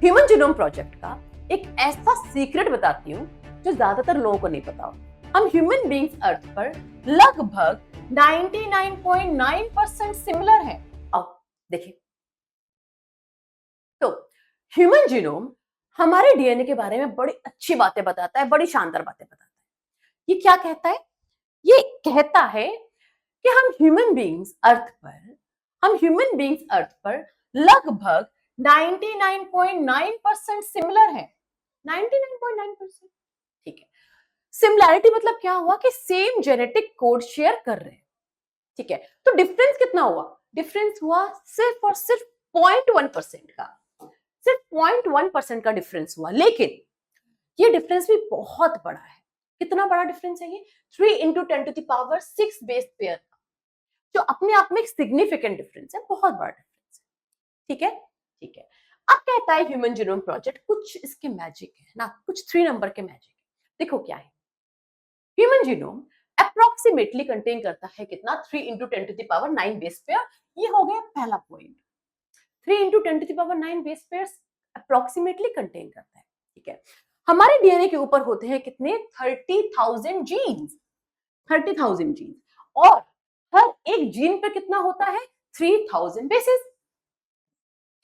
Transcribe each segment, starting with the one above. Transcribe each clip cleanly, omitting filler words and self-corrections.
Human genome project का एक ऐसा सीक्रेट बताती हूँ जो ज्यादातर लोगों को नहीं पता होता। हम ह्यूमन बींग्स अर्थ पर लगभग 99.9% सिमिलर हैं। अब देखिए, तो ह्यूमन जीनोम हमारे डीएनए के बारे में बड़ी अच्छी बातें बताता है, बड़ी शानदार बातें बताता है। ये क्या कहता है? ये कहता है कि हम ह्यूमन बींग्स अर्थ पर लगभग 99.9% सिमिलर है। 99.9%। ठीक है। सिमिलैरिटी मतलब क्या हुआ कि सेम जेनेटिक कोड शेयर कर रहे हैं। ठीक है, तो डिफरेंस कितना हुआ? डिफरेंस हुआ सिर्फ और सिर्फ 0.1% का। सिर्फ 0.1% का डिफरेंस हुआ, लेकिन ये डिफरेंस भी बहुत बड़ा है। कितना बड़ा डिफरेंस है ये? 3 × 10⁶ बेस पेयर का, जो अपने आप में एक सिग्निफिकेंट डिफरेंस है, बहुत बड़ा डिफरेंस है। ठीक है, ठीक है। अब कहता है ह्यूमन जीनोम प्रोजेक्ट कुछ इसके मैजिक है ना, कुछ 3 नंबर के मैजिक है। देखो क्या है। ह्यूमन जीनोम अप्रोक्सीमेटली कंटेन करता है कितना? 3 × 10⁹ बेस पेयर। ये हो गया पहला point. 3 × 10⁹ base pairs approximately contain करता है। ठीक है, हमारे डीएनए के ऊपर होते हैं कितने? 30,000 जीन्स। 30,000 जीन्स, और हर एक जीन पे कितना होता है? 3000 बेसिस।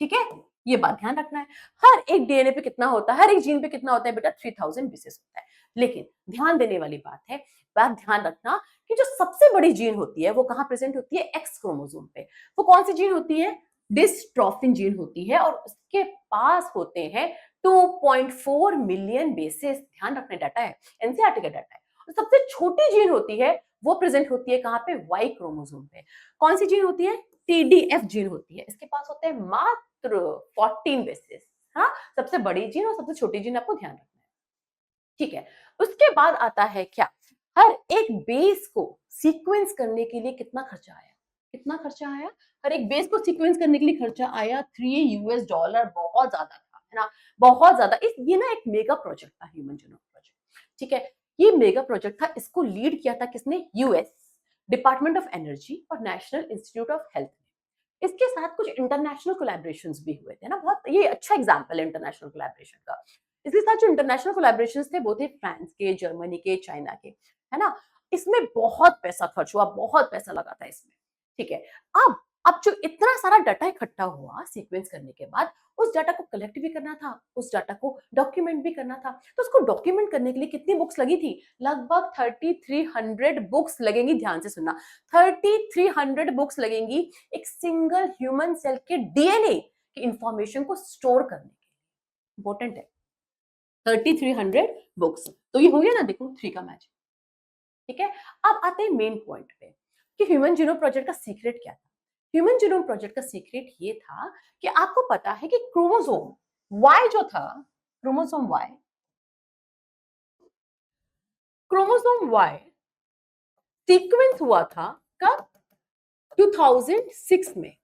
ठीक है, ये बात ध्यान रखना है। हर एक डीएनए पे कितना होता है? हर एक जीन पे कितना होता है बेटा? 3000 बेसिस होता है। लेकिन ध्यान देने वाली बात है, बात ध्यान रखना कि जो सबसे बड़ी जीन होती है वो कहां प्रेजेंट होती है? एक्स क्रोमोसोम पे। वो कौन सी जीन होती है? डिस्ट्रोफिन जीन होती है, और उसके पास होते हैं 2.4 मिलियन बेसिस। ध्यान रखना, डाटा है, एनसीईआरटी का डाटा है। और सबसे छोटी जीन होती है वो प्रेजेंट होती है कहां पे? वाई क्रोमोसोम पे। कौन सी जीन होती है? टीडीएफ जीन होती है। इसके पास होते हैं मात्र 14 बेसिस। हाँ, सबसे बड़ी जीन और सबसे छोटी जीन आपको ध्यान रखना है। ठीक है, उसके बाद आता है क्या? हर एक बेस को सीक्वेंस करने के लिए कितना खर्चा आया? कितना खर्चा आया? हर एक बेस को सीक्वेंस करने के लिए खर्चा आया $3। बहुत ज्यादा था, है ना, बहुत ज्यादा। ये ना एक मेगा प्रोजेक्ट था, ह्यूमन जीनोम प्रोजेक्ट। ठीक है, ये मेगा प्रोजेक्ट था। इसको लीड किया था किसने? यूएस डिपार्टमेंट ऑफ एनर्जी और नेशनल इंस्टीट्यूट ऑफ हेल्थ। इसके साथ कुछ इंटरनेशनल कोलैबोरेशंस भी हुए थे ना। बहुत ये अच्छा एग्जांपल है इंटरनेशनल कोलैबोरेशन का। इसके साथ जो इंटरनेशनल कोलैबोरेशंस थे वो थे फ्रांस के, जर्मनी के, चाइना के, है ना। इसमें बहुत पैसा खर्च हुआ, बहुत पैसा लगा था इसमें। ठीक है, अब जो इतना सारा डाटा इकट्ठा हुआ सीक्वेंस करने के बाद, उस डाटा को कलेक्ट भी करना था, उस डाटा को डॉक्यूमेंट भी करना था। तो उसको डॉक्यूमेंट करने के लिए कितनी बुक्स लगी थी? लगभग 3300 बुक्स लगेंगी। ध्यान से सुनना, 3300 बुक्स लगेंगी एक सिंगल ह्यूमन सेल के डीएनए की इंफॉर्मेशन को स्टोर करने के लिए। इंपॉर्टेंट है, 3300 बुक्स। तो ये हो गया ना, देखो 3 का मैच। ठीक है, अब आते हैं मेन पॉइंट पे कि ह्यूमन जीनोम प्रोजेक्ट का सीक्रेट क्या था। ह्यूमन जीनोम प्रोजेक्ट का सीक्रेट ये था कि आपको पता है कि क्रोमोसोम वाई जो था, chromosome Y, chromosome Y sequence हुआ था कब? 2006 में।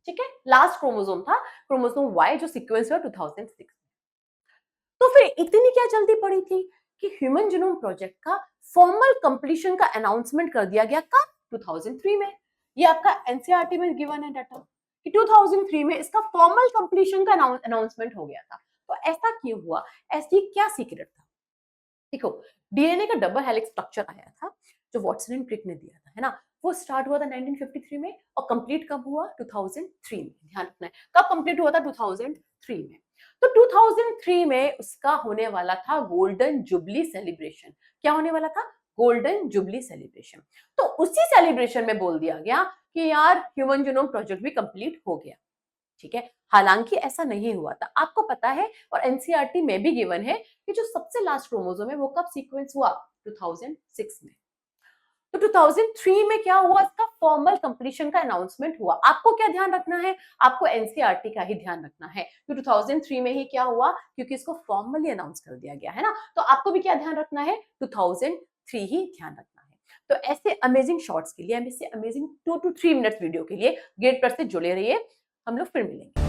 ठीक है, लास्ट क्रोमोसोम था क्रोमोसोम वाई जो सीक्वेंस हुआ 2006। तो फिर इतनी क्या जल्दी पड़ी थी कि ह्यूमन जीनोम प्रोजेक्ट का फॉर्मल कंप्लीशन का अनाउंसमेंट कर दिया गया कब? 2003 में। ये आपका एनसीईआरटी में गिवन है डाटा कि 2003 में इसका फॉर्मल कंप्लीशन का अनाउंसमेंट हो गया था। तो ऐसा क्यों हुआ? ऐसी क्या सीक्रेट था? देखो, डीएनए का डबल हेलिक्स स्ट्रक्चर आया था जो वॉटसन एंड क्रिक ने दिया था, है ना। वो स्टार्ट हुआ था 1953 में और कंप्लीट कब हुआ? 2003 में। ध्यान रखना है, कब कंप्लीट हुआ था? 2003 में। तो 2003 में उसका होने वाला था गोल्डन जुबली सेलिब्रेशन। क्या होने वाला था? Golden jubilee celebration. तो उसी सेलिब्रेशन में बोल दिया गया कि यार ह्यूमन जीनोम प्रोजेक्ट भी कंप्लीट हो गया। ठीक है, हालांकि ऐसा नहीं हुआ था, आपको पता है, और एनसीईआरटी में भी गिवन है कि जो सबसे लास्ट क्रोमोसोम है वो कब सीक्वेंस हुआ? 2006 में। तो 2003 में क्या हुआ? इसका फॉर्मल कंप्लीशन का अनाउंसमेंट हुआ। आपको क्या ध्यान रखना है? आपको एनसीईआरटी का ही ध्यान रखना है कि 2003 में ही क्या हुआ, क्योंकि इसको फॉर्मली अनाउंस कर दिया गया है ना। तो आपको भी क्या ध्यान रखना है? 2003 ही ध्यान रखना है। तो ऐसे अमेजिंग शॉट्स के लिए, ऐसे अमेजिंग 2 to 3 मिनट्स वीडियो के लिए गेट पर से जुड़े रहिए। हम लोग फिर मिलेंगे।